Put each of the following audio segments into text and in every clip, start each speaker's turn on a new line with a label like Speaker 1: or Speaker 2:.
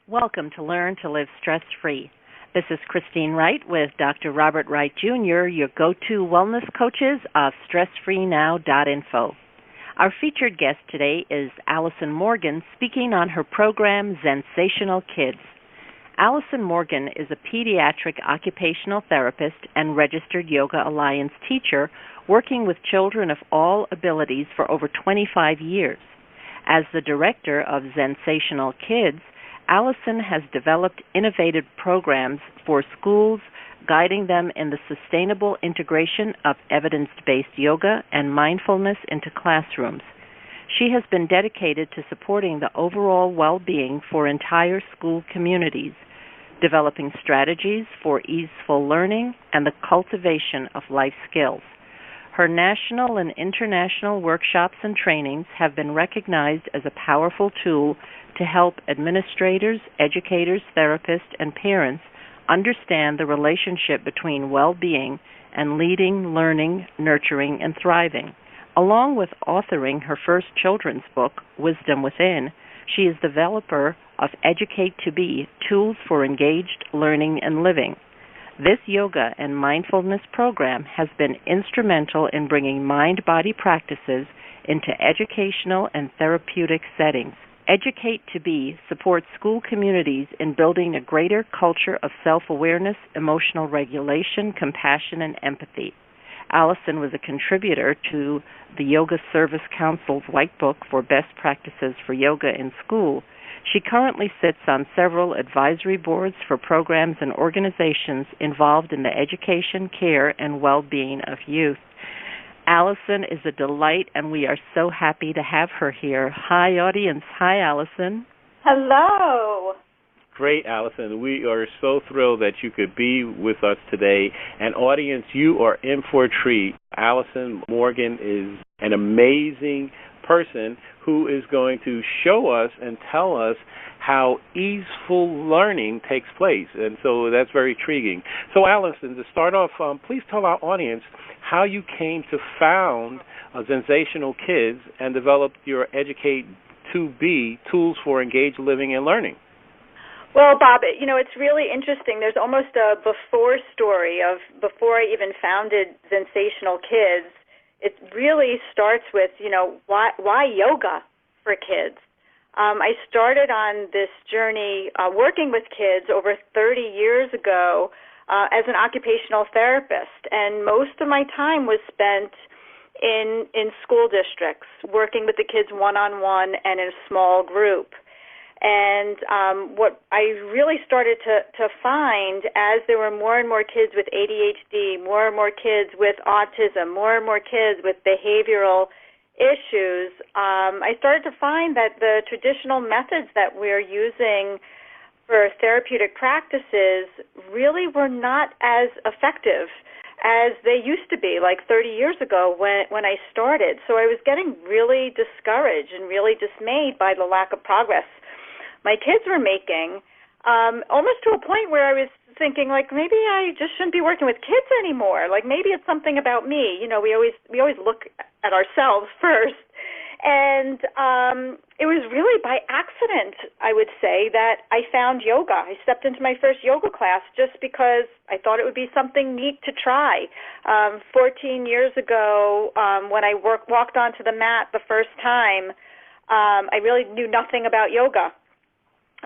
Speaker 1: Welcome to Learn to Live Stress-Free. This is Christine Wright with Dr. Robert Wright Jr., your go-to wellness coaches of StressFreeNow.info. Our featured guest today is Allison Morgan, speaking on her program, Zensational Kids. Allison Morgan is a pediatric occupational therapist and registered Yoga Alliance teacher working with children of all abilities for over 25 years. As the director of Zensational Kids, Allison has developed innovative programs for schools, guiding them in the sustainable integration of evidence-based yoga and mindfulness into classrooms. She has been dedicated to supporting the overall well-being for entire school communities, developing strategies for easeful learning and the cultivation of life skills. Her national and international workshops and trainings have been recognized as a powerful tool to help administrators, educators, therapists, and parents understand the relationship between well-being and leading, learning, nurturing, and thriving. Along with authoring her first children's book, Wisdom Within, she is the developer of Educate to Be, Tools for Engaged Learning and Living. This yoga and mindfulness program has been instrumental in bringing mind-body practices into educational and therapeutic settings. Educate to Be supports school communities in building a greater culture of self-awareness, emotional regulation, compassion, and empathy. Allison was a contributor to the Yoga Service Council's White Book for Best Practices for Yoga in School. She currently sits on several advisory boards for programs and organizations involved in the education, care, and well-being of youth. Allison is a delight, and we are so happy to have her here. Hi, audience. Hi, Allison.
Speaker 2: Hello.
Speaker 3: Great, Allison. We are so thrilled that you could be with us today. And audience, you are in for a treat. Allison Morgan is an amazing person who is going to show us and tell us how easeful learning takes place. And so that's very intriguing. So, Allison, to start off, please tell our audience how you came to found Zensational Kids and develop your Educate to Be, Tools for Engaged Living and Learning.
Speaker 2: Well, Bob, it's really interesting. There's almost a before story of before I even founded Zensational Kids. It really starts with, why yoga for kids? I started on this journey working with kids over 30 years ago as an occupational therapist, and most of my time was spent in school districts, working with the kids one-on-one and in a small group. And what I really started to find as there were more and more kids with ADHD, more and more kids with autism, more and more kids with behavioral issues, I started to find that the traditional methods that we're using for therapeutic practices really were not as effective as they used to be, like 30 years ago when I started. So I was getting really discouraged and really dismayed by the lack of progress my kids were making, almost to a point where I was thinking, like, maybe I just shouldn't be working with kids anymore. Like, maybe it's something about me. We always look at ourselves first. And it was really by accident, I would say, that I found yoga. I stepped into my first yoga class just because I thought it would be something neat to try. 14 years ago, when I walked onto the mat the first time, I really knew nothing about yoga.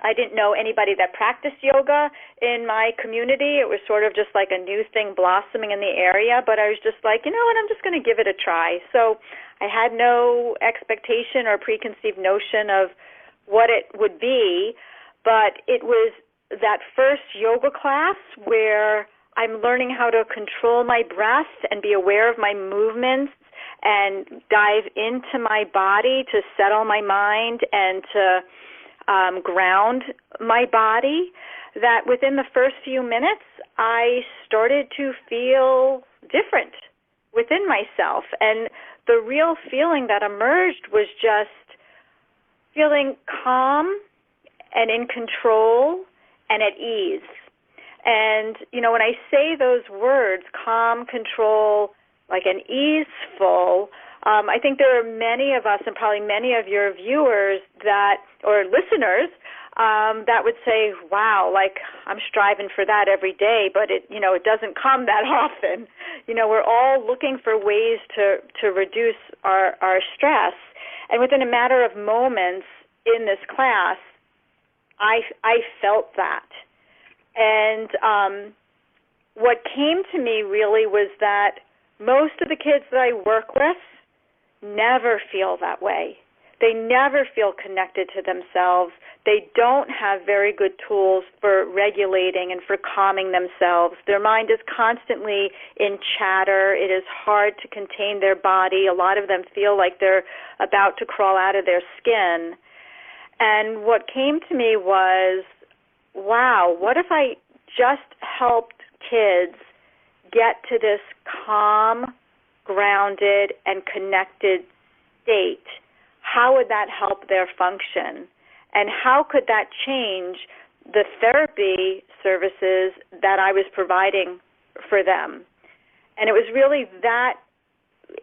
Speaker 2: I didn't know anybody that practiced yoga in my community. It was sort of just like a new thing blossoming in the area, but I was just like, you know what, I'm just going to give it a try. So I had no expectation or preconceived notion of what it would be, but it was that first yoga class where I'm learning how to control my breath and be aware of my movements and dive into my body to settle my mind and to ground my body, that within the first few minutes, I started to feel different within myself. And the real feeling that emerged was just feeling calm and in control and at ease. And, when I say those words, calm, control, like an easeful, I think there are many of us and probably many of your viewers or listeners that would say, wow, like I'm striving for that every day, but it doesn't come that often. We're all looking for ways to reduce our stress. And within a matter of moments in this class, I felt that. And what came to me really was that most of the kids that I work with never feel that way. They never feel connected to themselves. They don't have very good tools for regulating and for calming themselves. Their mind is constantly in chatter. It is hard to contain their body. A lot of them feel like they're about to crawl out of their skin. And what came to me was, wow, what if I just helped kids get to this calm, grounded, and connected state? How would that help their function? And how could that change the therapy services that I was providing for them? And it was really that,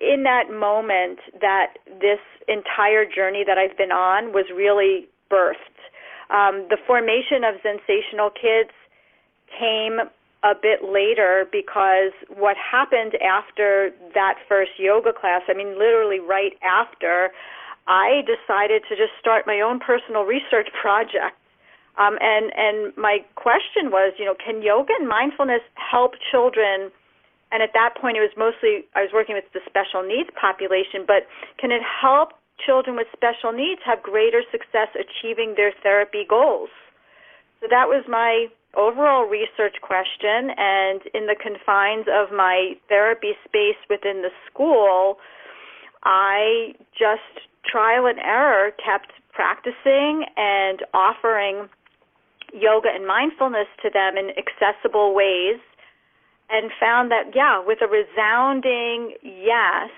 Speaker 2: in that moment, that this entire journey that I've been on was really birthed. The formation of Zensational Kids came a bit later because what happened after that first yoga class, literally right after, I decided to just start my own personal research project. And my question was, can yoga and mindfulness help children? And at that point, it was mostly, I was working with the special needs population, but can it help children with special needs have greater success achieving their therapy goals? So that was my overall research question, and in the confines of my therapy space within the school, I just trial and error kept practicing and offering yoga and mindfulness to them in accessible ways, and found that, with a resounding yes,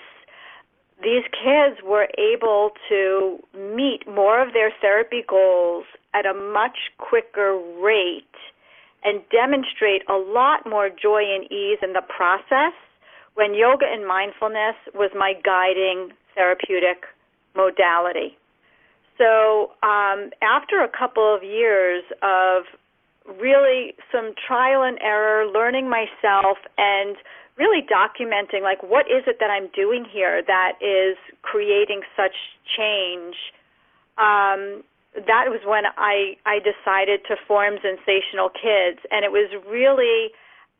Speaker 2: these kids were able to meet more of their therapy goals at a much quicker rate and demonstrate a lot more joy and ease in the process when yoga and mindfulness was my guiding therapeutic modality. So after a couple of years of really some trial and error, learning myself, and really documenting, like, what is it that I'm doing here that is creating such change, that was when I decided to form Zensational Kids. And it was really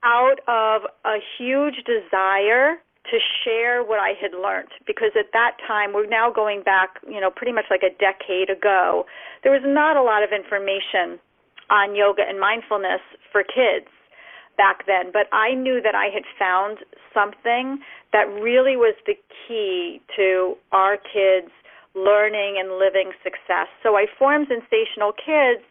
Speaker 2: out of a huge desire to share what I had learned, because at that time, we're now going back, pretty much like a decade ago, there was not a lot of information on yoga and mindfulness for kids back then, but I knew that I had found something that really was the key to our kids learning and living success. So I formed Zensational Kids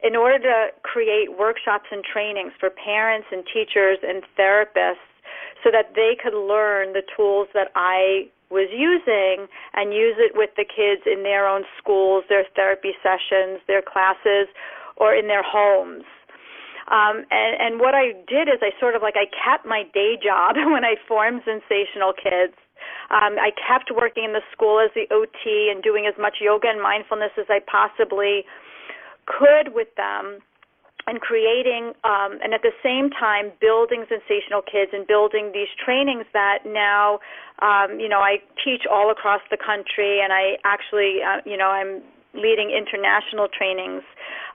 Speaker 2: in order to create workshops and trainings for parents and teachers and therapists so that they could learn the tools that I was using and use it with the kids in their own schools, their therapy sessions, their classes, or in their homes. And what I did is I kept my day job when I formed Zensational Kids. I kept working in the school as the OT and doing as much yoga and mindfulness as I possibly could with them, and creating, and at the same time building Zensational Kids and building these trainings that now, I teach all across the country, and I actually, I'm leading international trainings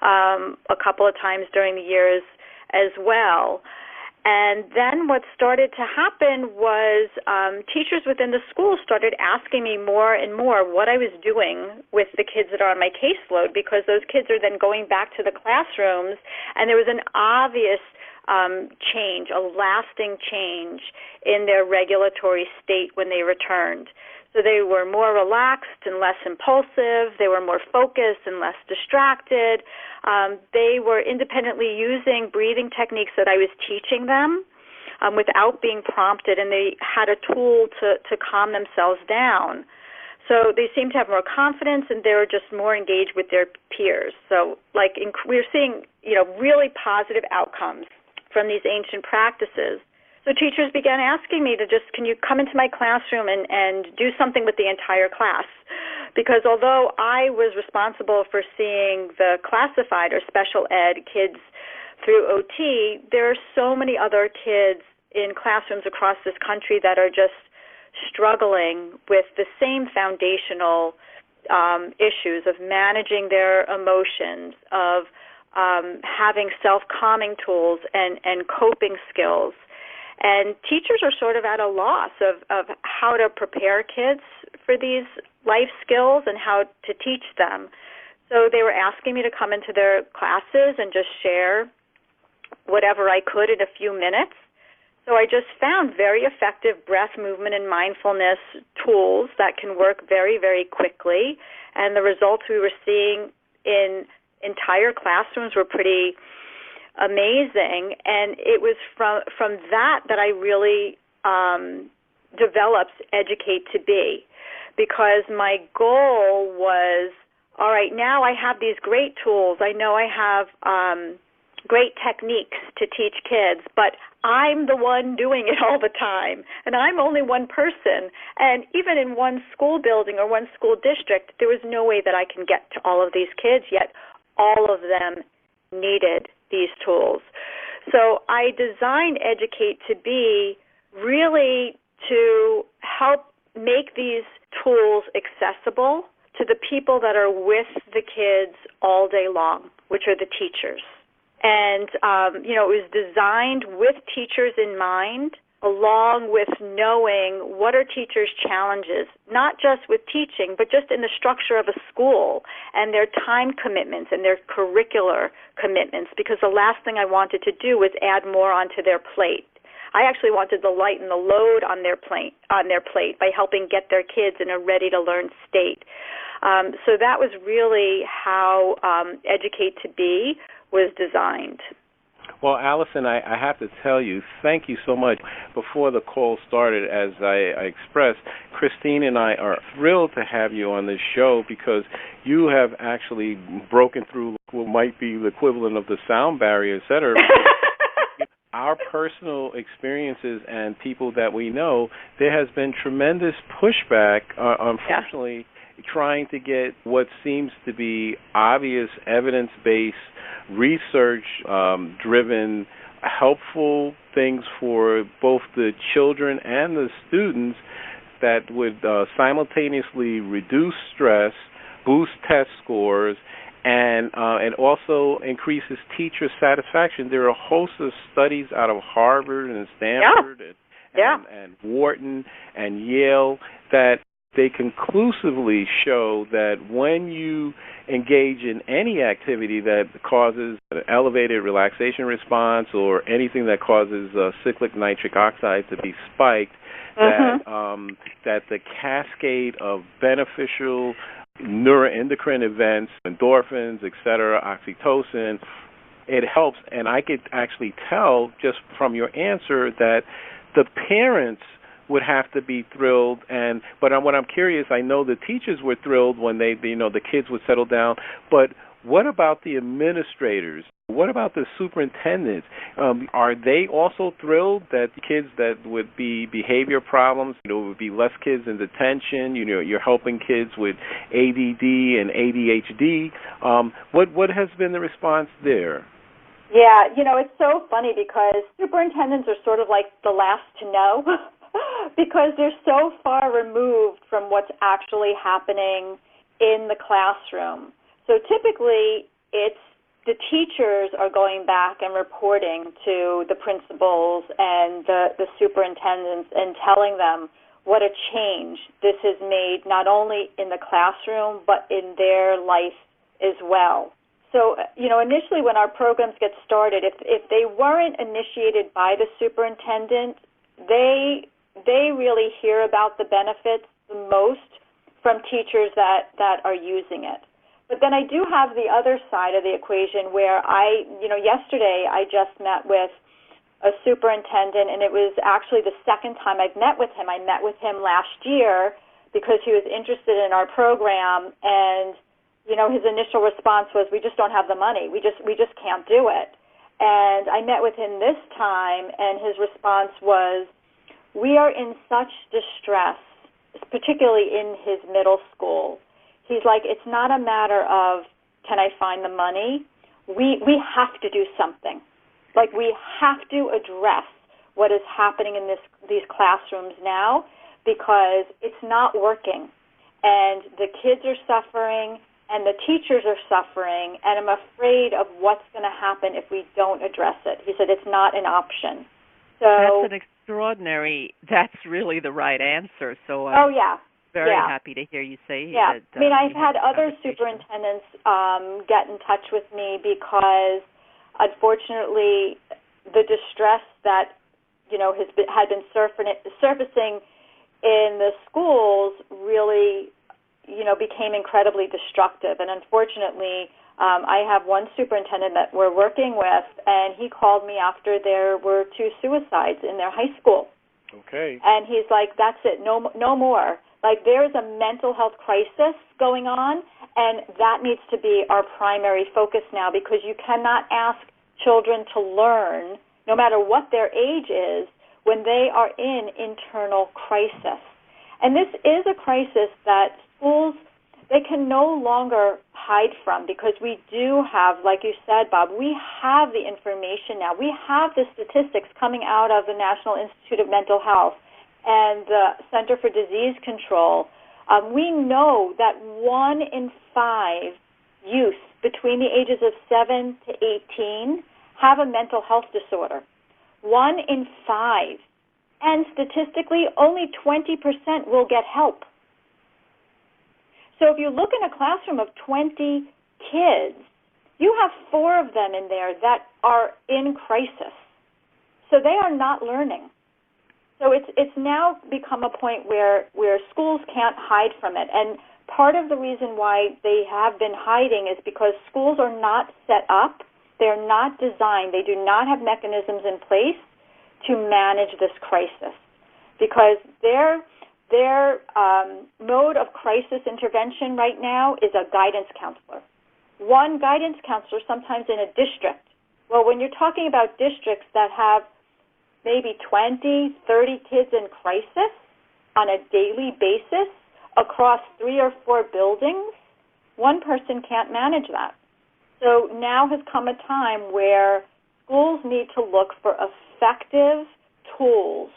Speaker 2: a couple of times during the years as well. And then what started to happen was teachers within the school started asking me more and more what I was doing with the kids that are on my caseload, because those kids are then going back to the classrooms, and there was an obvious change, a lasting change in their regulatory state when they returned. So they were more relaxed and less impulsive. They were more focused and less distracted. They were independently using breathing techniques that I was teaching them without being prompted, and they had a tool to calm themselves down. So they seemed to have more confidence, and they were just more engaged with their peers. So, we're seeing, really positive outcomes from these ancient practices. So teachers began asking me to can you come into my classroom and do something with the entire class? Because although I was responsible for seeing the classified or special ed kids through OT, there are so many other kids in classrooms across this country that are just struggling with the same foundational issues of managing their emotions, of having self-calming tools and coping skills. And teachers are sort of at a loss of how to prepare kids for these life skills and how to teach them. So they were asking me to come into their classes and just share whatever I could in a few minutes. So I just found very effective breath, movement, and mindfulness tools that can work very, very quickly. And the results we were seeing in entire classrooms were pretty amazing. And it was from that I really developed Educate to Be, because my goal was, all right, now I have these great tools. I know I have great techniques to teach kids, but I'm the one doing it all the time, and I'm only one person. And even in one school building or one school district, there was no way that I can get to all of these kids, yet all of them needed these tools. So I designed Educate to Be really to help make these tools accessible to the people that are with the kids all day long, which are the teachers. And, it was designed with teachers in mind, along with knowing what are teachers' challenges, not just with teaching, but just in the structure of a school and their time commitments and their curricular commitments, because the last thing I wanted to do was add more onto their plate. I actually wanted to lighten the load on their plate by helping get their kids in a ready-to-learn state. So that was really how Educate to Be was designed.
Speaker 3: Well, Allison, I have to tell you, thank you so much. Before the call started, as I expressed, Christine and I are thrilled to have you on this show, because you have actually broken through what might be the equivalent of the sound barrier, et cetera. Our personal experiences and people that we know, there has been tremendous pushback, unfortunately, trying to get what seems to be obvious evidence-based, research-driven, helpful things for both the children and the students that would simultaneously reduce stress, boost test scores, and also increases teacher satisfaction. There are a host of studies out of Harvard and Stanford and Wharton and Yale that they conclusively show that when you engage in any activity that causes an elevated relaxation response or anything that causes cyclic nitric oxide to be spiked, that the cascade of beneficial neuroendocrine events, endorphins, et cetera, oxytocin, it helps. And I could actually tell just from your answer that the parents would have to be thrilled, but what I'm curious, I know the teachers were thrilled when the kids would settle down, but what about the administrators? What about the superintendents? Are they also thrilled that the kids that would be behavior problems, would be less kids in detention, you're helping kids with ADD and ADHD? What has been the response there?
Speaker 2: Yeah, it's so funny because superintendents are sort of like the last to know because they're so far removed from what's actually happening in the classroom. So typically it's the teachers are going back and reporting to the principals and the superintendents and telling them what a change this has made, not only in the classroom, but in their life as well. So, initially when our programs get started, if they weren't initiated by the superintendent, they really hear about the benefits the most from teachers that are using it. But then I do have the other side of the equation where yesterday I just met with a superintendent, and it was actually the second time I've met with him. I met with him last year because he was interested in our program, and his initial response was, we just don't have the money. We just can't do it. And I met with him this time, and his response was, we are in such distress, particularly in his middle school. he's like, it's not a matter of can I find the money. We have to do something. Like, we have to address what is happening in these classrooms now, because it's not working. And the kids are suffering, and the teachers are suffering, and I'm afraid of what's going to happen if we don't address it. He said it's not an option. So
Speaker 1: that's really the right answer. So I'm very happy to hear you say that.
Speaker 2: I mean, I've had other superintendents get in touch with me because, unfortunately, the distress that had been surfacing in the schools really, became incredibly destructive. And unfortunately, I have one superintendent that we're working with, and he called me after there were 2 suicides in their high school.
Speaker 3: Okay.
Speaker 2: And he's like, that's it, no more. Like, there's a mental health crisis going on, and that needs to be our primary focus now, because you cannot ask children to learn, no matter what their age is, when they are in internal crisis. And this is a crisis that schools, they can no longer hide from, because we do have, like you said, Bob, we have the information now. We have the statistics coming out of the National Institute of Mental Health and the Center for Disease Control. We know that 1 in 5 youth between the ages of 7 to 18 have a mental health disorder. 1 in 5. And statistically, only 20% will get help. So if you look in a classroom of 20 kids, you have 4 of them in there that are in crisis. So they are not learning. So it's now become a point where schools can't hide from it. And part of the reason why they have been hiding is because schools are not set up. They're not designed. They do not have mechanisms in place to manage this crisis, because their mode of crisis intervention right now is a guidance counselor. One guidance counselor sometimes in a district. Well, when you're talking about districts that have maybe 20, 30 kids in crisis on a daily basis across 3 or 4 buildings, one person can't manage that. So now has come a time where schools need to look for effective tools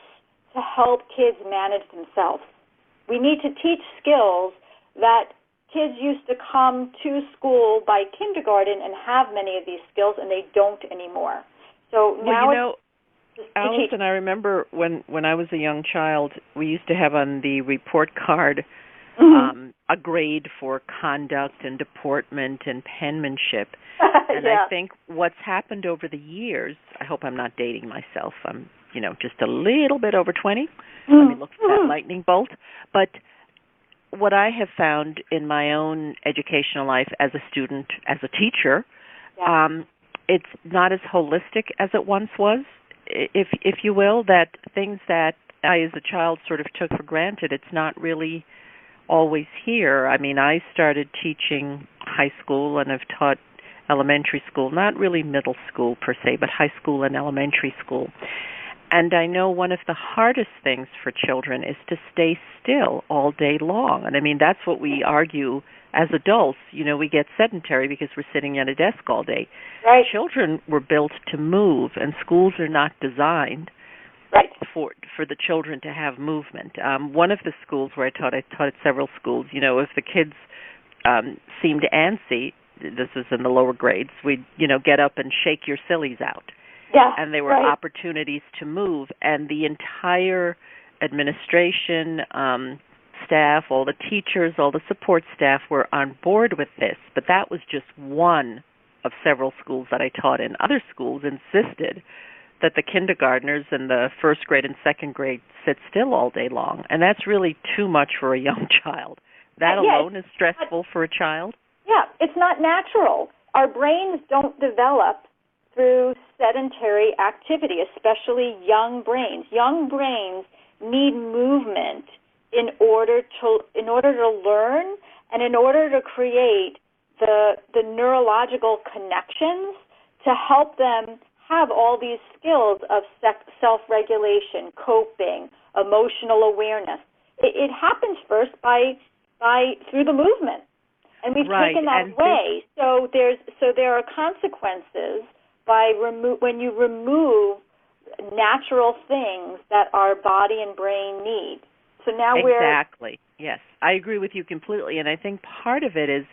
Speaker 2: to help kids manage themselves. We need to teach skills that kids used to come to school by kindergarten and have many of these skills, and they don't anymore. So now
Speaker 1: Allison, I remember when I was a young child, we used to have on the report card a grade for conduct and deportment and penmanship. And I think what's happened over the years, I hope I'm not dating myself. I'm, just a little bit over 20. Let me look for that lightning bolt. But what I have found in my own educational life as a student, as a teacher, it's not as holistic as it once was. If you will, that things that I as a child sort of took for granted, it's not really always here. I mean, I started teaching high school and have taught elementary school, not really middle school per se, but high school and elementary school. And I know one of the hardest things for children is to stay still all day long. And I mean, that's what we argue as adults. We get sedentary because we're sitting at a desk all day.
Speaker 2: Right.
Speaker 1: Children were built to move, and schools are not designed for the children to have movement. One of the schools where I taught at several schools, if the kids seemed antsy, this was in the lower grades, we'd, get up and shake your sillies out.
Speaker 2: Yeah,
Speaker 1: and there were opportunities to move, and the entire administration, staff, all the teachers, all the support staff were on board with this. But that was just one of several schools that I taught in. Other schools insisted that the kindergartners and the first grade and second grade sit still all day long, and that's really too much for a young child. That alone is stressful for a child.
Speaker 2: Yeah, it's not natural. Our brains don't develop through sedentary activity, especially young brains. Young brains need movement in order to learn and in order to create the neurological connections to help them have all these skills of self-regulation, coping, emotional awareness. It happens first by through the movement. And we've
Speaker 1: Right.
Speaker 2: taken that
Speaker 1: And
Speaker 2: away. So there are consequences when you remove natural things that our body and brain need. So now
Speaker 1: exactly. Yes, I agree with you completely. And I think part of it is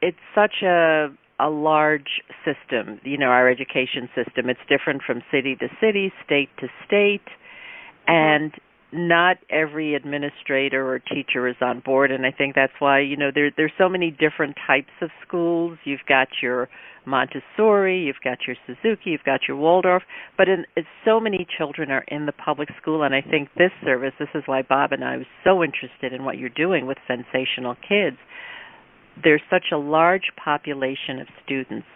Speaker 1: it's such a large system, our education system. It's different from city to city, state to state, and not every administrator or teacher is on board. And I think that's why, there's so many different types of schools. You've got your Montessori, you've got your Suzuki, you've got your Waldorf, but so many children are in the public school, and I think this is why Bob and I was so interested in what you're doing with Zensational Kids. There's such a large population of students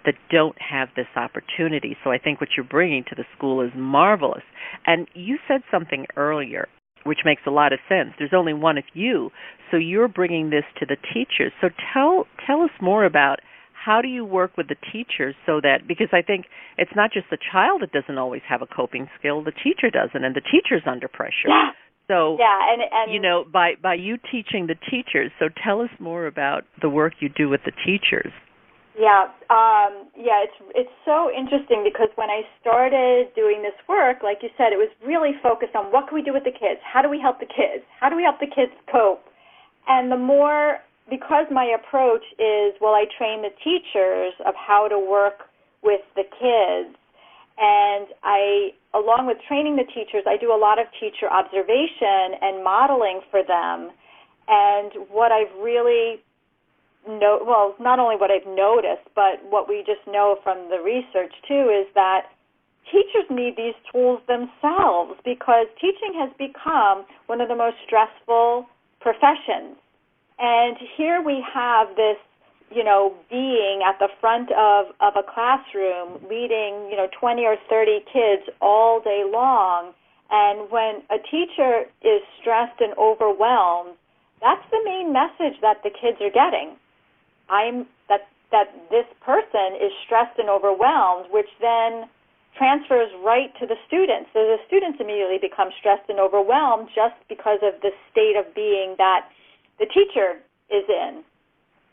Speaker 1: that don't have this opportunity. So I think what you're bringing to the school is marvelous. And you said something earlier, which makes a lot of sense. There's only one of you, so you're bringing this to the teachers. So tell us more about how do you work with the teachers so that, because I think it's not just the child that doesn't always have a coping skill, the teacher doesn't, and the teacher's under pressure.
Speaker 2: Yeah.
Speaker 1: So,
Speaker 2: and
Speaker 1: by you teaching the teachers, so tell us more about the work you do with the teachers.
Speaker 2: Yeah, it's so interesting because when I started doing this work, like you said, it was really focused on what can we do with the kids? How do we help the kids? How do we help the kids cope? And because my approach is, I train the teachers of how to work with the kids, and along with training the teachers, I do a lot of teacher observation and modeling for them. And what I've really not only what I've noticed, but what we just know from the research too, is that teachers need these tools themselves because teaching has become one of the most stressful professions. And here we have this, being at the front of a classroom leading, 20 or 30 kids all day long. And when a teacher is stressed and overwhelmed, that's the main message that the kids are getting. That this person is stressed and overwhelmed, which then transfers right to the students. So the students immediately become stressed and overwhelmed just because of the state of being that the teacher is in.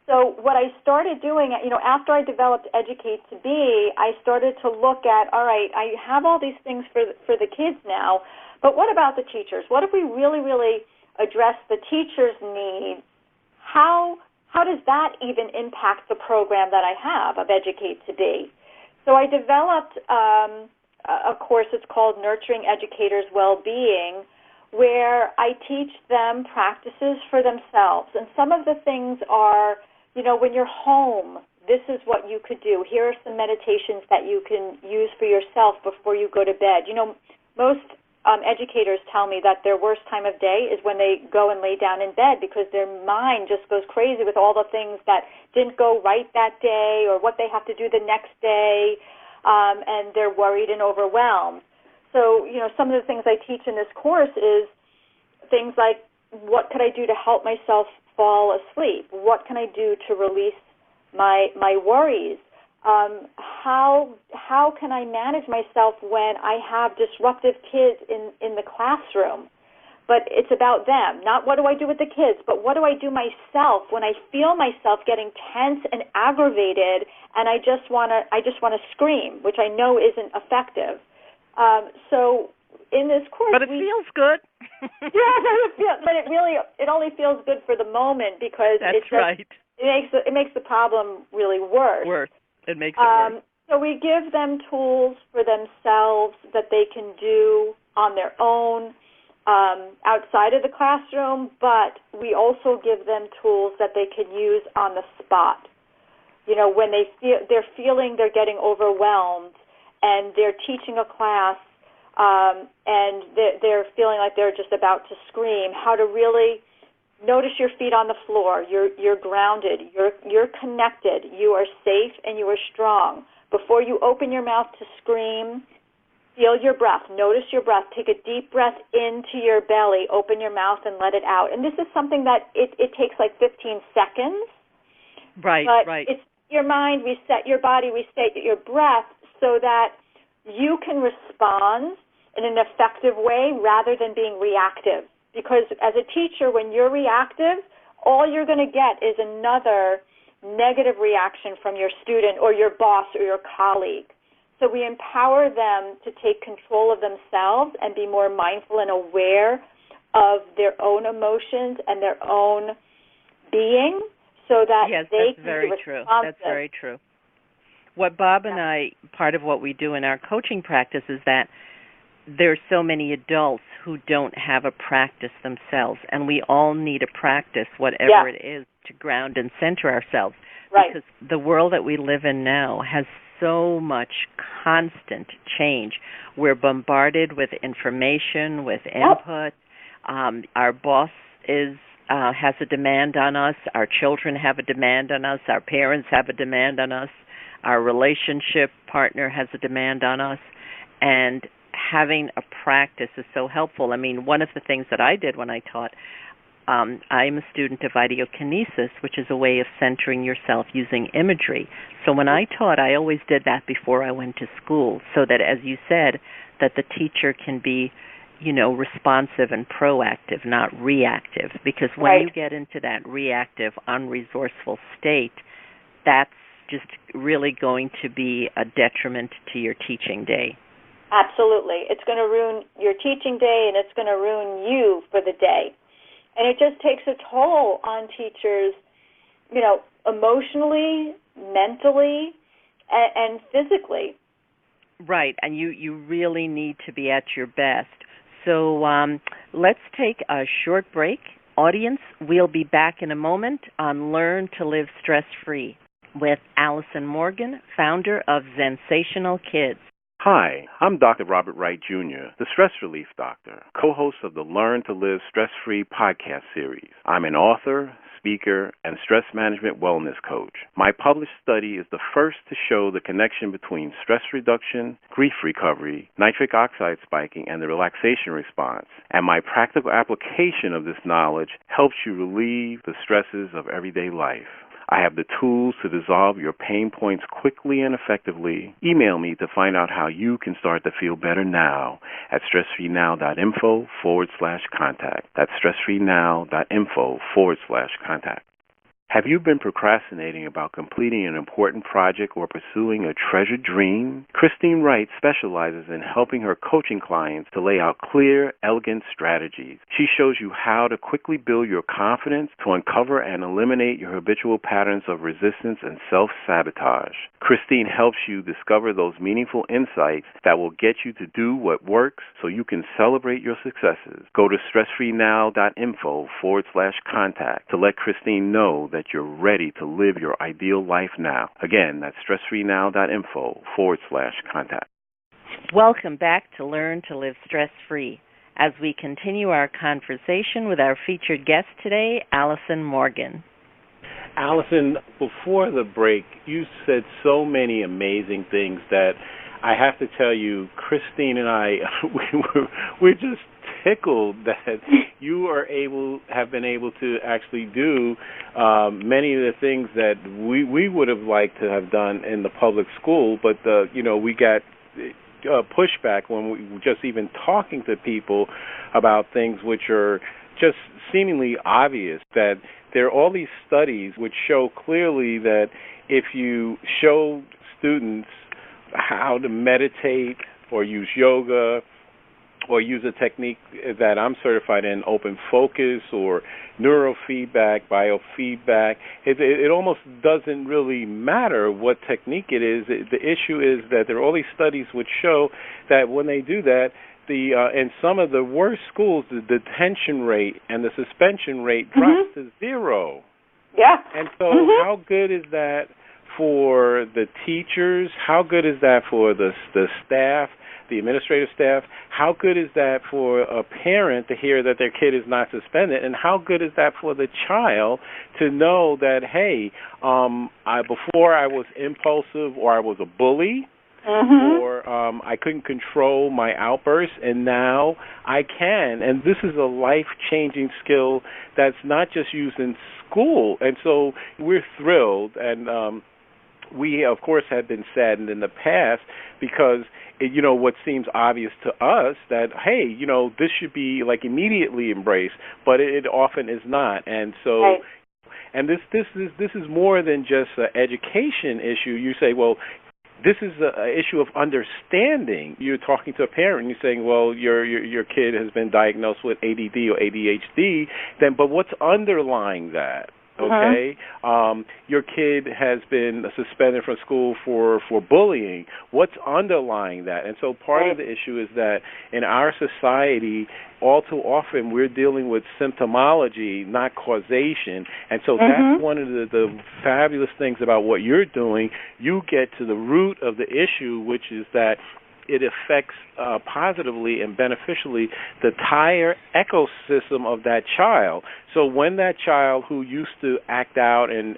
Speaker 2: So what I started doing, after I developed Educate to Be, I started to look at, all right, I have all these things for the kids now, but what about the teachers? What if we really, really address the teachers' needs? How does that even impact the program that I have of Educate to Be? So I developed a course, it's called Nurturing Educators' Well-Being, where I teach them practices for themselves. And some of the things are, when you're home, this is what you could do. Here are some meditations that you can use for yourself before you go to bed. Most educators tell me that their worst time of day is when they go and lay down in bed because their mind just goes crazy with all the things that didn't go right that day or what they have to do the next day, and they're worried and overwhelmed. So, some of the things I teach in this course is things like, what could I do to help myself fall asleep? What can I do to release my worries? How can I manage myself when I have disruptive kids in the classroom? But it's about them, not what do I do with the kids, but what do I do myself when I feel myself getting tense and aggravated, and I just want to scream, which I know isn't effective. So in this course,
Speaker 1: but it feels good.
Speaker 2: but it only feels good for the moment because
Speaker 1: that's right.
Speaker 2: It makes the problem really worse.
Speaker 1: It makes it worse.
Speaker 2: So we give them tools for themselves that they can do on their own outside of the classroom, but we also give them tools that they can use on the spot. When they're feeling they're getting overwhelmed and they're teaching a class and they're feeling like they're just about to scream, how to really notice your feet on the floor. You're grounded. You're connected. You are safe and you are strong. Before you open your mouth to scream, feel your breath. Notice your breath. Take a deep breath into your belly. Open your mouth and let it out. And this is something that it takes like 15 seconds.
Speaker 1: Right,
Speaker 2: but
Speaker 1: right.
Speaker 2: It's your mind, reset your body, reset your breath so that you can respond in an effective way rather than being reactive. Because as a teacher, when you're reactive, all you're going to get is another negative reaction from your student or your boss or your colleague. So we empower them to take control of themselves and be more mindful and aware of their own emotions and their own being, so that they can be responsive.
Speaker 1: That's very true. What Bob and I, part of what we do in our coaching practice is that there's so many adults who don't have a practice themselves, and we all need a practice, whatever it is, to ground and center ourselves.
Speaker 2: Right.
Speaker 1: Because the world that we live in now has so much constant change. We're bombarded with information, with input. Our boss has a demand on us. Our children have a demand on us. Our parents have a demand on us. Our relationship partner has a demand on us. And having a practice is so helpful. I mean, one of the things that I did when I taught, I'm a student of ideokinesis, which is a way of centering yourself using imagery. So when I taught, I always did that before I went to school, so that, as you said, that the teacher can be, responsive and proactive, not reactive. Because when you get into that reactive, unresourceful state, that's just really going to be a detriment to your teaching day.
Speaker 2: Absolutely. It's going to ruin your teaching day, and it's going to ruin you for the day. And it just takes a toll on teachers, emotionally, mentally, and physically.
Speaker 1: Right, and you really need to be at your best. So let's take a short break. Audience, we'll be back in a moment on Learn to Live Stress-Free with Allison Morgan, founder of Zensational Kids.
Speaker 3: Hi, I'm Dr. Robert Wright, Jr., the Stress Relief Doctor, co-host of the Learn to Live Stress-Free podcast series. I'm an author, speaker, and stress management wellness coach. My published study is the first to show the connection between stress reduction, grief recovery, nitric oxide spiking, and the relaxation response. And my practical application of this knowledge helps you relieve the stresses of everyday life. I have the tools to dissolve your pain points quickly and effectively. Email me to find out how you can start to feel better now at stressfreenow.info/contact. That's stressfreenow.info/contact. Have you been procrastinating about completing an important project or pursuing a treasured dream? Christine Wright specializes in helping her coaching clients to lay out clear, elegant strategies. She shows you how to quickly build your confidence to uncover and eliminate your habitual patterns of resistance and self-sabotage. Christine helps you discover those meaningful insights that will get you to do what works so you can celebrate your successes. Go to stressfreenow.info/contact to let Christine know that you're ready to live your ideal life now. Again, that's stressfreenow.info/contact.
Speaker 1: Welcome back to Learn to Live Stress-Free as we continue our conversation with our featured guest today, Allison Morgan.
Speaker 3: Allison, before the break, you said so many amazing things that I have to tell you, Christine and I, we're just tickled that you have been able to actually do many of the things that we would have liked to have done in the public school, but we got pushback when we were just even talking to people about things which are just seemingly obvious, that there are all these studies which show clearly that if you show students how to meditate or use yoga or use a technique that I'm certified in, open focus or neurofeedback, biofeedback, it almost doesn't really matter what technique it is. The issue is that there are all these studies which show that when they do that, in some of the worst schools, the detention rate and the suspension rate drops to zero.
Speaker 2: Yeah.
Speaker 3: And so how good is that for the teachers? How good is that for the staff, the administrative staff? How good is that for a parent to hear that their kid is not suspended? And how good is that for the child to know that, hey, before I was impulsive or I was a bully, or I couldn't control my outbursts, and now I can. And this is a life-changing skill that's not just used in school. And so we're thrilled, and we, of course, have been saddened in the past because, what seems obvious to us that, hey, this should be like immediately embraced, but it often is not. And so, right. And this is more than just an education issue. You say, well, this is an issue of understanding. You're talking to a parent and you're saying, well, your kid has been diagnosed with ADD or ADHD, but what's underlying that? Okay, your kid has been suspended from school for bullying. What's underlying that? And so part of the issue is that in our society, all too often we're dealing with symptomology, not causation. And so that's one of the fabulous things about what you're doing. You get to the root of the issue, which is that it affects positively and beneficially the entire ecosystem of that child. So when that child who used to act out and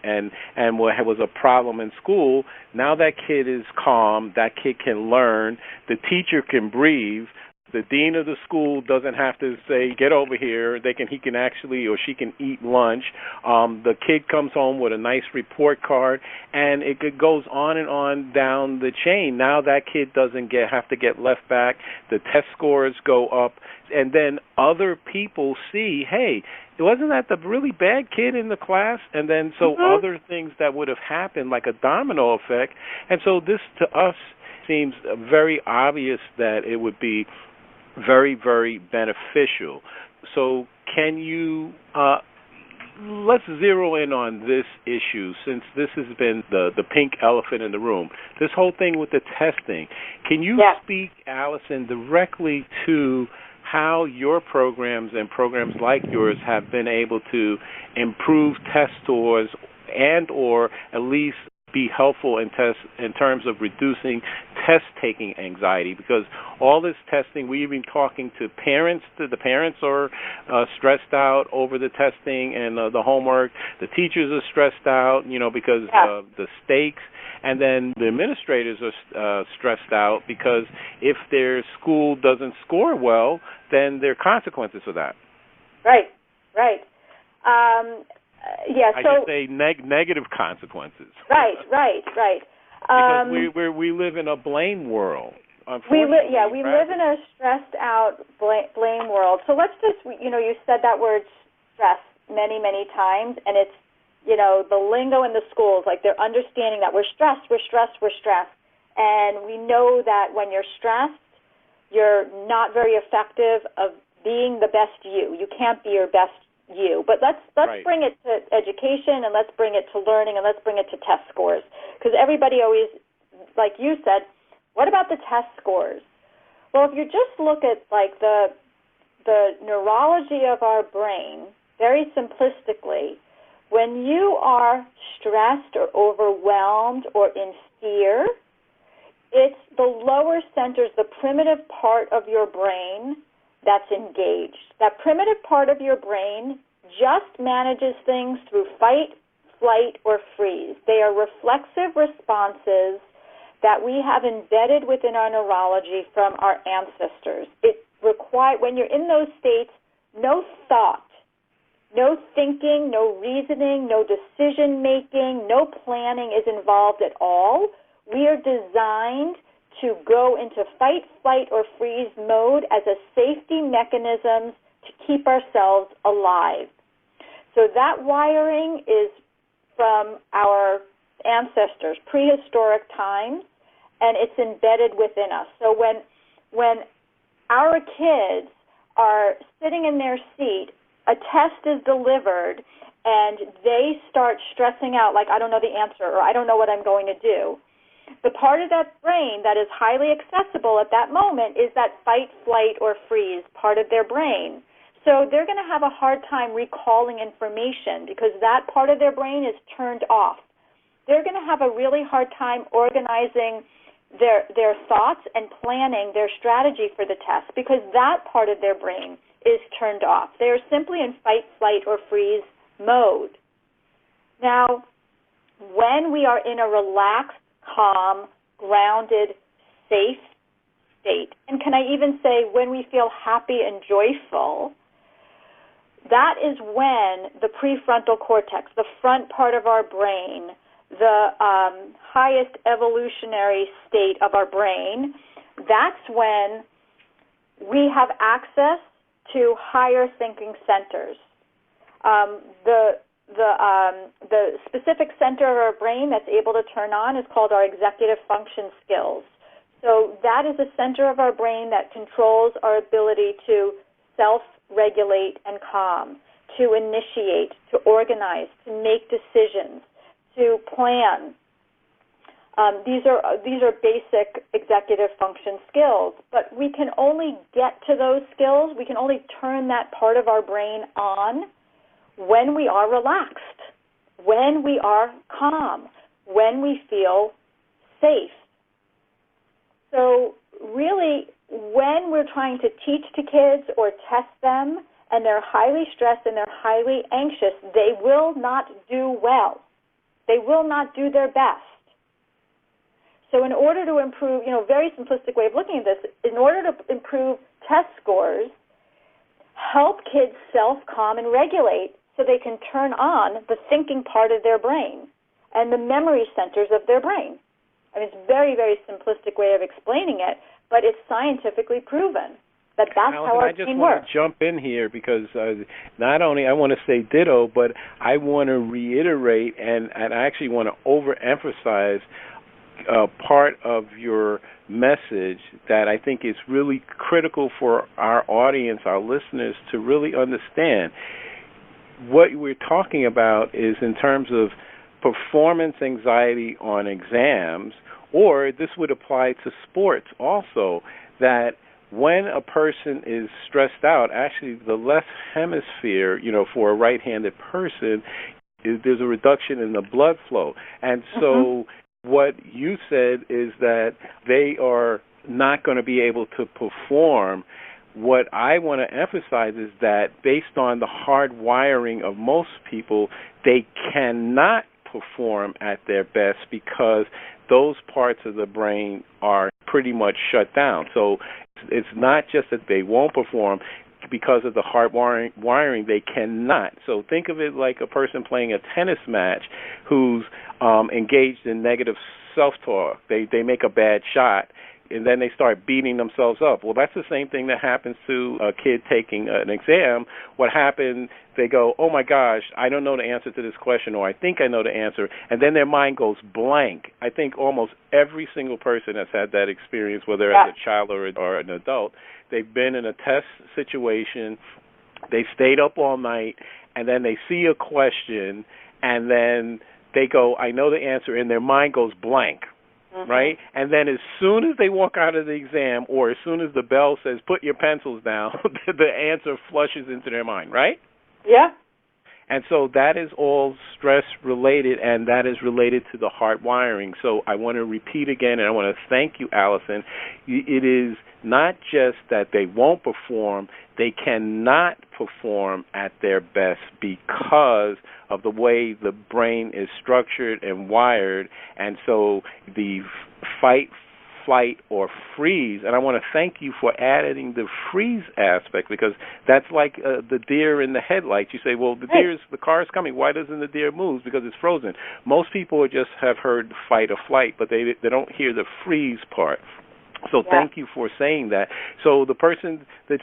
Speaker 3: was a problem in school, now that kid is calm, that kid can learn, the teacher can breathe, the dean of the school doesn't have to say, get over here. He can actually, or she can eat lunch. The kid comes home with a nice report card, and it goes on and on down the chain. Now that kid doesn't have to get left back. The test scores go up, and then other people see, hey, wasn't that the really bad kid in the class? And then so other things that would have happened, like a domino effect. And so this, to us, seems very obvious that it would be very, very beneficial. So can you, let's zero in on this issue, since this has been the pink elephant in the room, this whole thing with the testing. Can you speak, Allison, directly to how your programs and programs like yours have been able to improve test scores and or at least be helpful in terms of reducing test-taking anxiety? Because all this testing, we've been talking to parents. The parents are stressed out over the testing and the homework. The teachers are stressed out, because of the stakes. And then the administrators are stressed out because if their school doesn't score well, then there are consequences for that.
Speaker 2: Right.
Speaker 3: I should say negative consequences.
Speaker 2: Right.
Speaker 3: Because we live in a blame world.
Speaker 2: We live in a stressed out blame world. So let's just, you said that word stress many, many times, and it's, the lingo in the schools, like they're understanding that we're stressed. And we know that when you're stressed, you're not very effective of being the best you. You can't be your best you. But let's bring it to education, and let's bring it to learning, and let's bring it to test scores. Because everybody always, like you said, what about the test scores? Well, if you just look at like the neurology of our brain, very simplistically, when you are stressed or overwhelmed or in fear, it's the lower centers, the primitive part of your brain that's engaged. That primitive part of your brain just manages things through fight, flight, or freeze. They are reflexive responses that we have embedded within our neurology from our ancestors. When you're in those states, no thought, no thinking, no reasoning, no decision-making, no planning is involved at all. We are designed to go into fight, flight, or freeze mode as a safety mechanism to keep ourselves alive. So that wiring is from our ancestors, prehistoric times, and it's embedded within us. So when our kids are sitting in their seat, a test is delivered, and they start stressing out, like, I don't know the answer, or I don't know what I'm going to do. The part of that brain that is highly accessible at that moment is that fight, flight, or freeze part of their brain. So they're going to have a hard time recalling information because that part of their brain is turned off. They're going to have a really hard time organizing their thoughts and planning their strategy for the test because that part of their brain is turned off. They are simply in fight, flight, or freeze mode. Now, when we are in a relaxed, calm, grounded, safe state, and can I even say when we feel happy and joyful, that is when the prefrontal cortex, the front part of our brain, the highest evolutionary state of our brain, that's when we have access to higher thinking centers. The specific center of our brain that's able to turn on is called our executive function skills. So that is a center of our brain that controls our ability to self-regulate and calm, to initiate, to organize, to make decisions, to plan. These are basic executive function skills, but we can only get to those skills, we can only turn that part of our brain on when we are relaxed, when we are calm, when we feel safe. So really, when we're trying to teach to kids or test them and they're highly stressed and they're highly anxious, they will not do well. They will not do their best. So in order to improve, very simplistic way of looking at this, in order to improve test scores, help kids self-calm and regulate so they can turn on the thinking part of their brain and the memory centers of their brain. I mean, it's a very, very simplistic way of explaining it, but it's scientifically proven that that's
Speaker 3: Allison,
Speaker 2: how our
Speaker 3: I just
Speaker 2: brain
Speaker 3: want
Speaker 2: works.
Speaker 3: to jump in here because not only I want to say ditto, but I want to reiterate and I actually want to overemphasize part of your message that I think is really critical for our audience, our listeners, to really understand. What we're talking about is in terms of performance anxiety on exams, or this would apply to sports also, that when a person is stressed out, actually the left hemisphere, for a right-handed person, there's a reduction in the blood flow. And so what you said is that they are not going to be able to perform. What I want to emphasize is that based on the hard wiring of most people, they cannot perform at their best because those parts of the brain are pretty much shut down. So it's not just that they won't perform. Because of the hard wiring, they cannot. So think of it like a person playing a tennis match who's engaged in negative self-talk. They make a bad shot, and then they start beating themselves up. Well, that's the same thing that happens to a kid taking an exam. What happened, they go, oh, my gosh, I don't know the answer to this question, or I think I know the answer, and then their mind goes blank. I think almost every single person has had that experience, whether as a child or an adult. They've been in a test situation, they stayed up all night, and then they see a question, and then they go, I know the answer, and their mind goes blank. Right? And then as soon as they walk out of the exam or as soon as the bell says, put your pencils down, the answer flushes into their mind, right?
Speaker 2: Yeah.
Speaker 3: And so that is all stress-related, and that is related to the heart wiring. So I want to repeat again, and I want to thank you, Allison. It is not just that they won't perform, they cannot perform at their best because of the way the brain is structured and wired. And so the fight, flight, or freeze, and I want to thank you for adding the freeze aspect because that's like the deer in the headlights. You say, well, the car is coming. Why doesn't the deer move? Because it's frozen. Most people just have heard fight or flight, but they don't hear the freeze part. So thank you for saying that. So the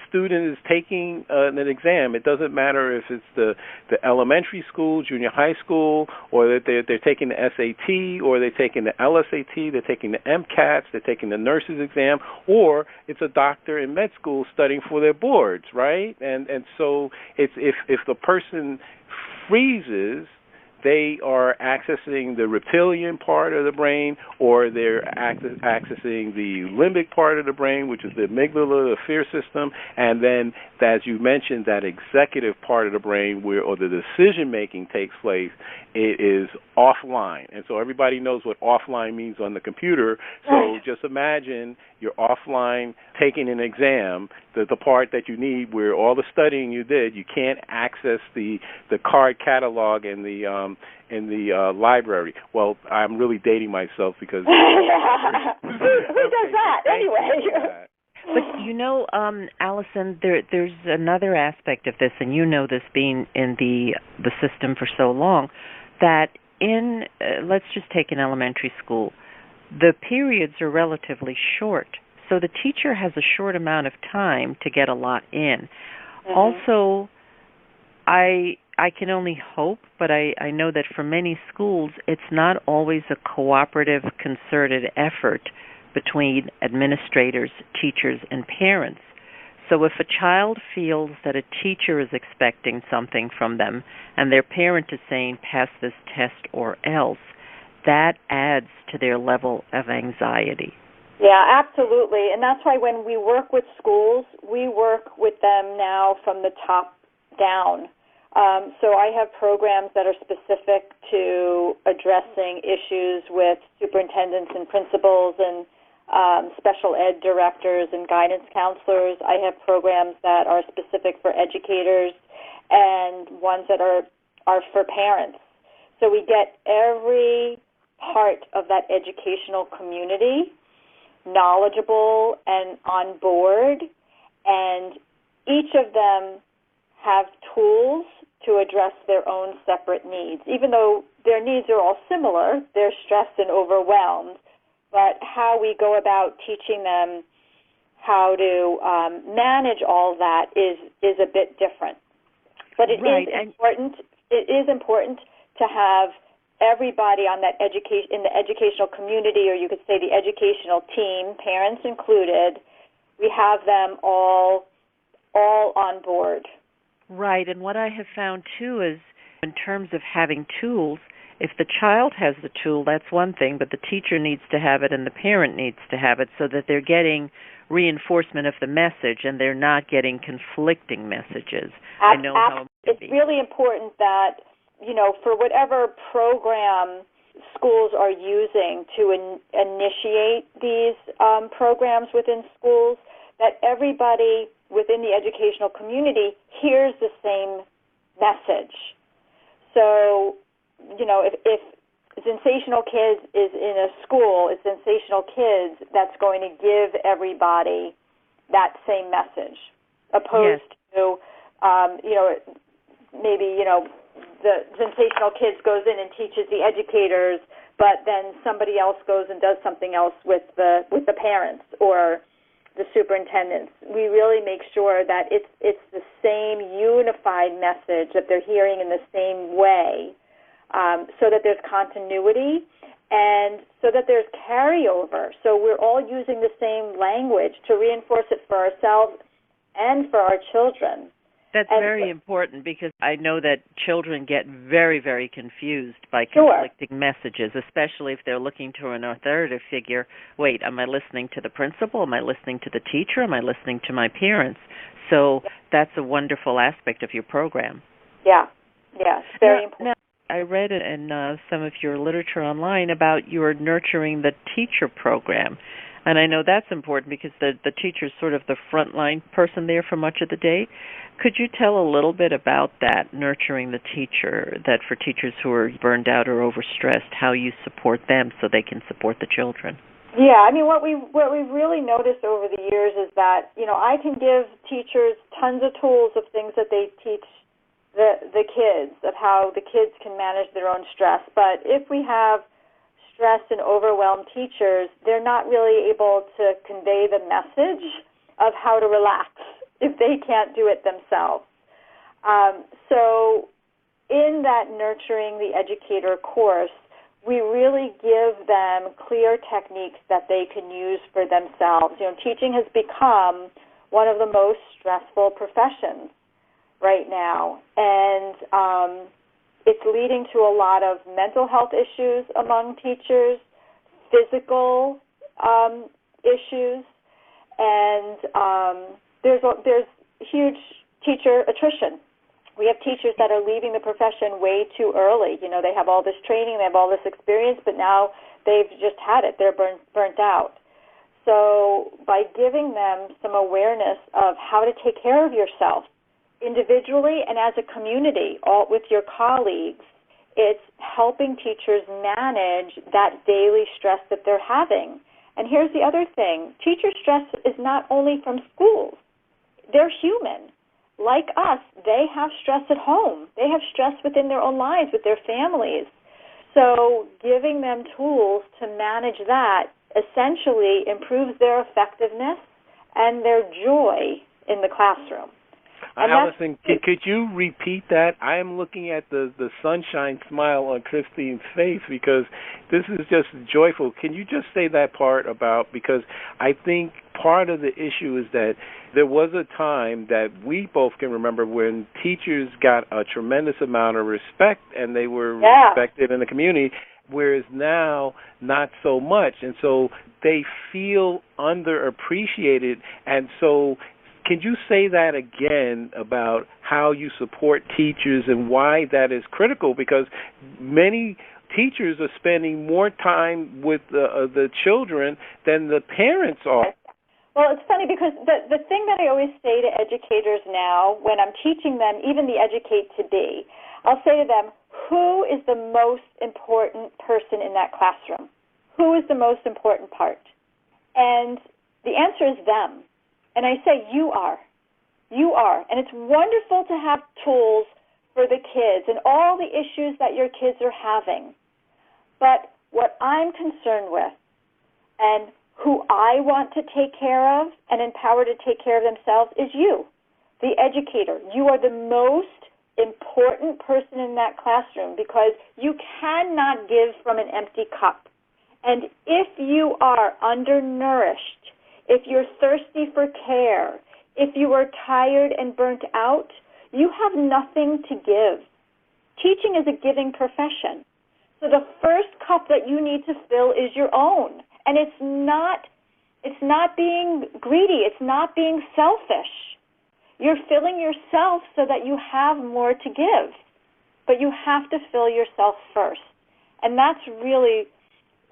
Speaker 3: student is taking an exam. It doesn't matter if it's the elementary school, junior high school, or that they're taking the SAT, or they're taking the LSAT, they're taking the MCATs, they're taking the nurse's exam, or it's a doctor in med school studying for their boards, right? And so it's if the person freezes, they are accessing the reptilian part of the brain, or they're accessing the limbic part of the brain, which is the amygdala, the fear system, and then, as you mentioned, that executive part of the brain where the decision-making takes place, it is offline. And so everybody knows what offline means on the computer, so just imagine you're offline taking an exam, the part that you need where all the studying you did, you can't access the card catalog in the library. Well, I'm really dating myself because
Speaker 2: who does that anyway?
Speaker 1: But Allison, there's another aspect of this, and you know this being in the system for so long, that let's just take an elementary school. The periods are relatively short, so the teacher has a short amount of time to get a lot in. Mm-hmm. Also, I can only hope, but I know that for many schools, it's not always a cooperative, concerted effort between administrators, teachers, and parents. So if a child feels that a teacher is expecting something from them and their parent is saying, pass this test or else, that adds to their level of anxiety.
Speaker 2: Yeah, absolutely. And that's why when we work with schools, we work with them now from the top down. So I have programs that are specific to addressing issues with superintendents and principals and special ed directors and guidance counselors. I have programs that are specific for educators and ones that are for parents. So we get every part of that educational community knowledgeable and on board, and each of them have tools to address their own separate needs. Even though their needs are all similar, they're stressed and overwhelmed, but how we go about teaching them how to manage all that is a bit different. But it is important to have everybody on that in the educational community, or you could say the educational team, parents included. We have them all on board.
Speaker 1: Right, and what I have found, too, is in terms of having tools, if the child has the tool, that's one thing, but the teacher needs to have it and the parent needs to have it so that they're getting reinforcement of the message and they're not getting conflicting messages. I know how
Speaker 2: it's really important that, for whatever program schools are using to initiate these programs within schools, that everybody within the educational community hears the same message. So, if Zensational Kids is in a school, it's Zensational Kids that's going to give everybody that same message, opposed to, maybe, the Zensational Kids goes in and teaches the educators, but then somebody else goes and does something else with the parents or the superintendents. We really make sure that it's the same unified message, that they're hearing in the same way, so that there's continuity and so that there's carryover. So we're all using the same language to reinforce it for ourselves and for our children.
Speaker 1: That's very important, because I know that children get very, very confused by conflicting messages, especially if they're looking to an authoritative figure. Wait, am I listening to the principal? Am I listening to the teacher? Am I listening to my parents? So that's a wonderful aspect of your program.
Speaker 2: Yeah, it's very important.
Speaker 1: Now, I read in some of your literature online about your Nurturing the Teacher program. And I know that's important because the teacher's sort of the frontline person there for much of the day. Could you tell a little bit about that, Nurturing the Teacher, that for teachers who are burned out or overstressed, how you support them so they can support the children?
Speaker 2: Yeah, I mean, what we've really noticed over the years is that, I can give teachers tons of tools of things that they teach the kids, of how the kids can manage their own stress. But if we have stressed and overwhelmed teachers, they're not really able to convey the message of how to relax if they can't do it themselves. So in that Nurturing the Educator course, we really give them clear techniques that they can use for themselves. Teaching has become one of the most stressful professions right now, and it's leading to a lot of mental health issues among teachers, physical issues, and there's huge teacher attrition. We have teachers that are leaving the profession way too early. They have all this training, they have all this experience, but now they've just had it. They're burnt out. So by giving them some awareness of how to take care of yourself, individually and as a community, all with your colleagues, it's helping teachers manage that daily stress that they're having. And here's the other thing. Teacher stress is not only from schools. They're human. Like us, they have stress at home. They have stress within their own lives, with their families. So giving them tools to manage that essentially improves their effectiveness and their joy in the classroom. And
Speaker 3: Allison, could you repeat that? I am looking at the sunshine smile on Christine's face because this is just joyful. Can you just say that part about, because I think part of the issue is that there was a time that we both can remember when teachers got a tremendous amount of respect and they were respected in the community, whereas now not so much. And so they feel underappreciated. And so can you say that again about how you support teachers and why that is critical? Because many teachers are spending more time with the children than the parents are.
Speaker 2: Well, it's funny because the thing that I always say to educators now when I'm teaching them, even the Educate to Be, I'll say to them, who is the most important person in that classroom? Who is the most important part? And the answer is them. And I say, you are. You are. And it's wonderful to have tools for the kids and all the issues that your kids are having. But what I'm concerned with and who I want to take care of and empower to take care of themselves is you, the educator. You are the most important person in that classroom because you cannot give from an empty cup. And if you are undernourished, if you're thirsty for care, if you are tired and burnt out, you have nothing to give. Teaching is a giving profession. So the first cup that you need to fill is your own. And it's not being greedy. It's not being selfish. You're filling yourself so that you have more to give. But you have to fill yourself first. And that's really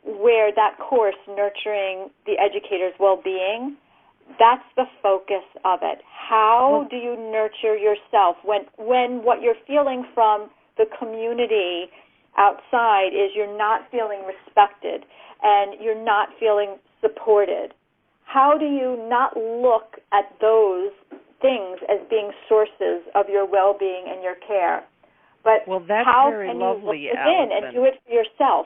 Speaker 2: where that course, Nurturing the Educator's Well-Being, that's the focus of it. How do you nurture yourself when what you're feeling from the community outside is you're not feeling respected and you're not feeling supported? How do you not look at those things as being sources of your well-being and your care? But
Speaker 1: that's
Speaker 2: how
Speaker 1: very
Speaker 2: can
Speaker 1: lovely,
Speaker 2: you look within and do it for yourself?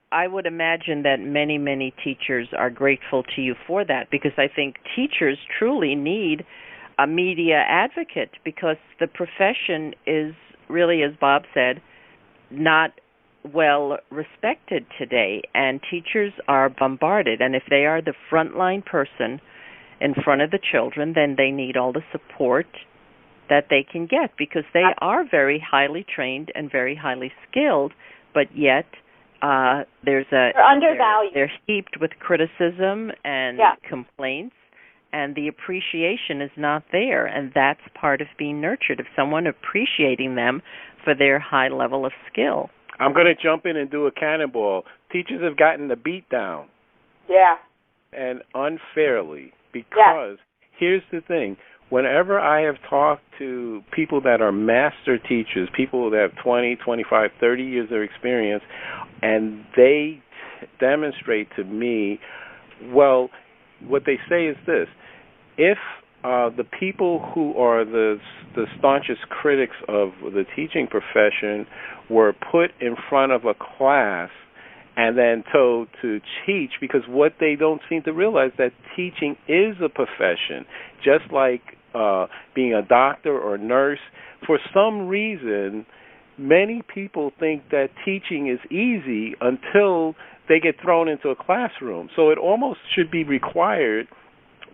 Speaker 1: I would imagine that many, many teachers are grateful to you for that, because I think teachers truly need a media advocate, because the profession is really, as Bob said, not well respected today, and teachers are bombarded. And if they are the frontline person in front of the children, then they need all the support that they can get, because they are very highly trained and very highly skilled, but yet they're undervalued. They're heaped with criticism and complaints, and the appreciation is not there, and that's part of being nurtured, of someone appreciating them for their high level of skill.
Speaker 3: I'm going to jump in and do a cannonball. Teachers have gotten the beat down.
Speaker 2: Yeah.
Speaker 3: And unfairly, because here's the thing. Whenever I have talked to people that are master teachers, people that have 20, 25, 30 years of experience, and they demonstrate to me, well, what they say is this: if the people who are the staunchest critics of the teaching profession were put in front of a class and then told to teach, because what they don't seem to realize that teaching is a profession, just like being a doctor or nurse. For some reason, many people think that teaching is easy until they get thrown into a classroom. So it almost should be required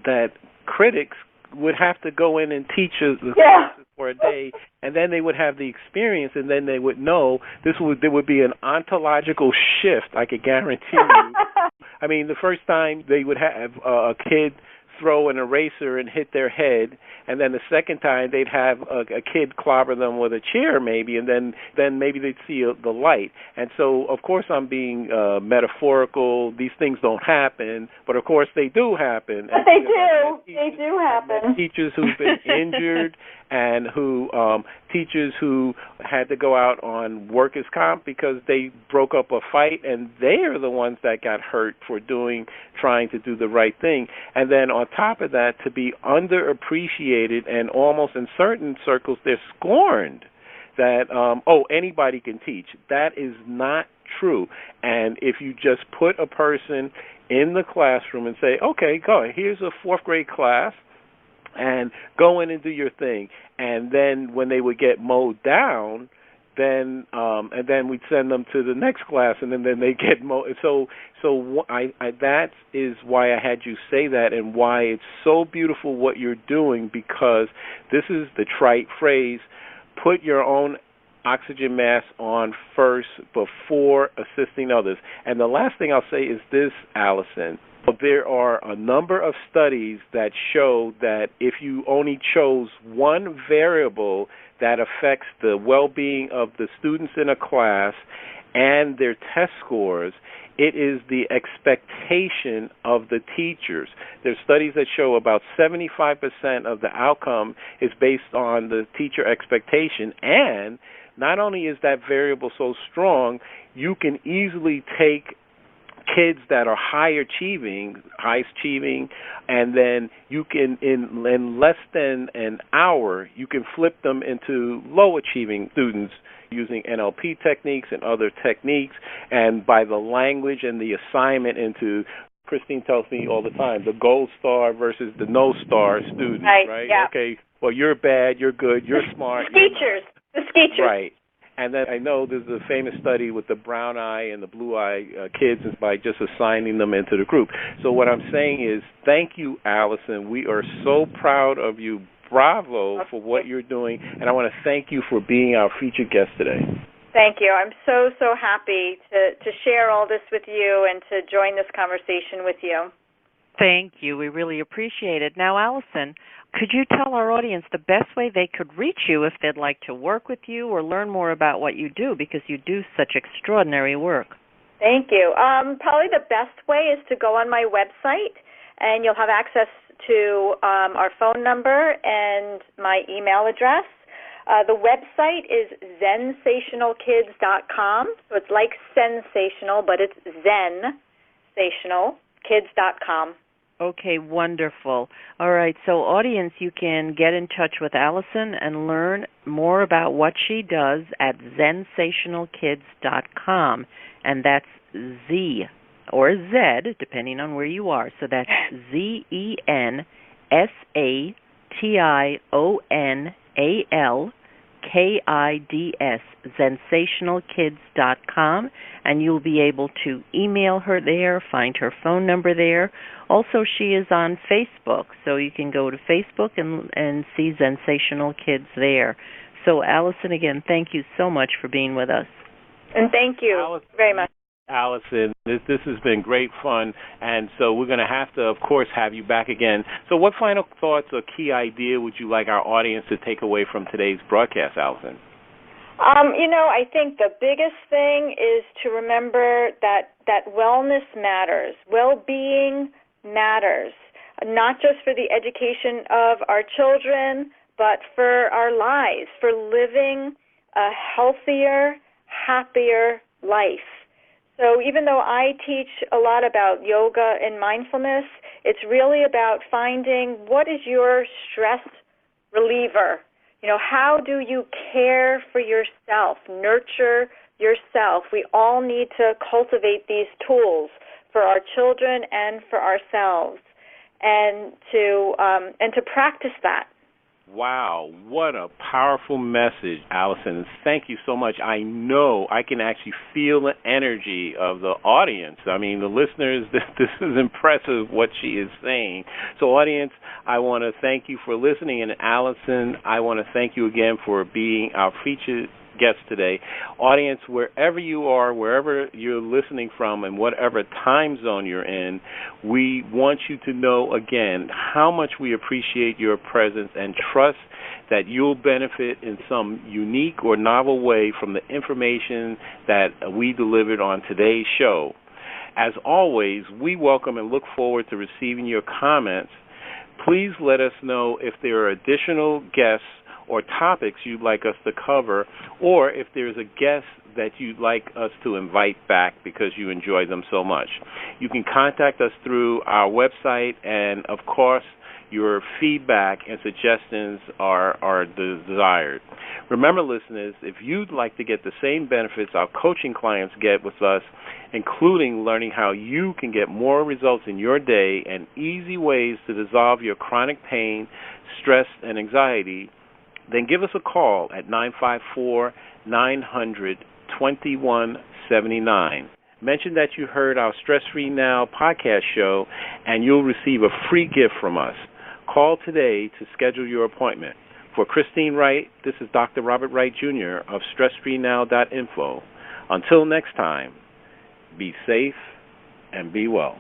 Speaker 3: that critics would have to go in and teach the classes for a day, and then they would have the experience, and then they would know there would be an ontological shift, I could guarantee you. I mean, the first time they would have a kid throw an eraser and hit their head, and then the second time they'd have a kid clobber them with a chair maybe, and then maybe they'd see the light. And so, of course, I'm being metaphorical. These things don't happen, but of course they do happen.
Speaker 2: But they do. They do happen.
Speaker 3: Teachers who've been injured, and teachers who had to go out on workers' comp because they broke up a fight, and they are the ones that got hurt for trying to do the right thing. And then on top of that, to be underappreciated, and almost in certain circles they're scorned, that anybody can teach. That is not true. And if you just put a person in the classroom and say, okay, go, here's a fourth grade class, and go in and do your thing. And then when they would get mowed down, then and then we'd send them to the next class, and then they get mowed. So that is why I had you say that, and why it's so beautiful what you're doing, because this is the trite phrase: put your own oxygen mask on first before assisting others. And the last thing I'll say is this, Allison. There are a number of studies that show that if you only chose one variable that affects the well-being of the students in a class and their test scores, it is the expectation of the teachers. There's studies that show about 75% of the outcome is based on the teacher expectation, and not only is that variable so strong, you can easily take kids that are high achieving, and then you can, in less than an hour, you can flip them into low achieving students using NLP techniques and other techniques, and by the language and the assignment into, Christine tells me all the time, the gold star versus the no star students, right?
Speaker 2: Yeah.
Speaker 3: Okay, well, you're bad, you're good, you're smart.
Speaker 2: The Skeechers.
Speaker 3: Right. And then I know there's a famous study with the brown eye and the blue eye kids by just assigning them into the group. So what I'm saying is, thank you, Allison. We are so proud of you. Bravo for what you're doing. And I want to thank you for being our featured guest today.
Speaker 2: Thank you. I'm so happy to share all this with you and to join this conversation with you.
Speaker 1: Thank you. We really appreciate it. Now, Allison, could you tell our audience the best way they could reach you if they'd like to work with you or learn more about what you do, because you do such extraordinary work?
Speaker 2: Thank you. Probably the best way is to go on my website, and you'll have access to our phone number and my email address. The website is Zensationalkids.com. So it's like sensational, but it's Zensationalkids.com.
Speaker 1: Okay, wonderful. All right, so audience, you can get in touch with Allison and learn more about what she does at Zensationalkids.com, and that's Z or Z, depending on where you are. So that's ZensationalKids, Zensationalkids.com, and you'll be able to email her there, find her phone number there. Also, she is on Facebook, so you can go to Facebook and see Zensational Kids there. So, Allison, again, thank you so much for being with us.
Speaker 2: And thank you very much.
Speaker 3: Allison, this has been great fun, and so we're going to have to, of course, have you back again. So what final thoughts or key idea would you like our audience to take away from today's broadcast, Allison?
Speaker 2: I think the biggest thing is to remember that wellness matters. Well-being matters, not just for the education of our children, but for our lives, for living a healthier, happier life. So even though I teach a lot about yoga and mindfulness, it's really about finding what is your stress reliever. How do you care for yourself, nurture yourself? We all need to cultivate these tools for our children and for ourselves, and to practice that.
Speaker 3: Wow, what a powerful message, Allison. Thank you so much. I know I can actually feel the energy of the audience. I mean, the listeners, this is impressive what she is saying. So, audience, I want to thank you for listening. And, Allison, I want to thank you again for being our featured guest today. Audience, wherever you are, wherever you're listening from, and whatever time zone you're in, we want you to know again how much we appreciate your presence and trust that you'll benefit in some unique or novel way from the information that we delivered on today's show. As always, we welcome and look forward to receiving your comments. Please let us know if there are additional guests or topics you'd like us to cover, or if there's a guest that you'd like us to invite back because you enjoy them so much. You can contact us through our website, and of course, your feedback and suggestions are desired. Remember, listeners, if you'd like to get the same benefits our coaching clients get with us, including learning how you can get more results in your day and easy ways to dissolve your chronic pain, stress, and anxiety, then give us a call at 954-900-2179. Mention that you heard our Stress Free Now podcast show, and you'll receive a free gift from us. Call today to schedule your appointment. For Christine Wright, this is Dr. Robert Wright, Jr. of StressFreeNow.info. Until next time, be safe and be well.